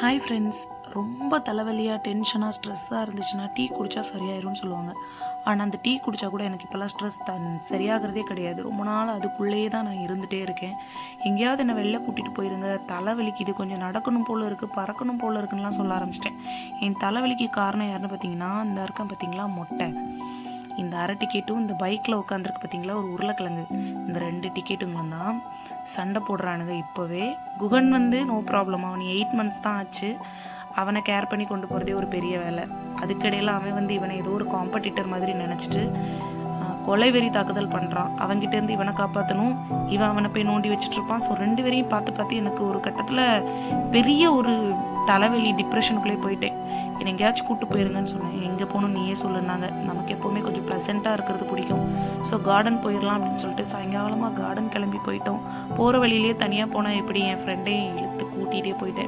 Hi friends. ரொம்ப தலைவலியாக டென்ஷனாக ஸ்ட்ரெஸ்ஸாக இருந்துச்சுன்னா டீ குடித்தா சரியாயிரும்னு சொல்லுவாங்க. ஆனால் அந்த டீ குடித்தா கூட எனக்கு இப்போல்லாம் ஸ்ட்ரெஸ் சரியாகிறதே கிடையாது. ரொம்ப நாள் அதுக்குள்ளேயே தான் நான் இருந்துகிட்டே இருக்கேன். எங்கேயாவது என்னை வெளில கூட்டிகிட்டு போயிருங்க, தலைவலிக்கு இது கொஞ்சம் நடக்கணும் போல் இருக்குது, பறக்கணும் போல் இருக்குன்னுலாம் சொல்ல ஆரம்பிச்சிட்டேன். என் தலைவலிக்கு காரணம் யாருன்னு பார்த்தீங்கன்னா, இந்த இருக்கேன் பார்த்தீங்களா மொட்டை, இந்த அரை டிக்கெட்டும் இந்த பைக்கில் உட்காந்துருக்கு பார்த்தீங்களா ஒரு உருளைக்கிழங்கு, இந்த 2 டிக்கெட்டுங்களும் தான் சண்டை போடுறானுங்க. இப்போவே குகன் நோ ப்ராப்ளம், அவன் 8 months தான் ஆச்சு. அவனை கேர் பண்ணி கொண்டு போகிறதே ஒரு பெரிய வேலை. அதுக்கிடையில் அவன் இவனை ஏதோ ஒரு காம்படிட்டர் மாதிரி நினச்சிட்டு கொலை வெறி தாக்குதல் பண்ணுறான். அவன்கிட்டேருந்து இவனை காப்பாற்றணும், இவன் அவனை போய் நோண்டி வச்சுட்ருப்பான். ஸோ 2 பேரையும் பார்த்து எனக்கு ஒரு கட்டத்தில் பெரிய ஒரு தலைவலி டிப்ரெஷனுக்குள்ளே போயிட்டேன். என்னை எங்கேயாச்சும் கூப்பிட்டு போயிருங்கன்னு சொன்னேன். எங்கே போகணும் நீயே சொல்லுனாங்க. நமக்கு எப்போவுமே கொஞ்சம் ப்ளசண்ட்டாக இருக்கிறது பிடிக்கும். ஸோ கார்டன் போயிடலாம் அப்படின்னு சொல்லிட்டு சாயங்காலமாக கார்டன் கிளம்பி போயிட்டோம். போகிற வழியிலே தனியாக போனால் எப்படி, என் ஃப்ரெண்டையும் இழுத்து கூட்டிகிட்டே போயிட்டேன்.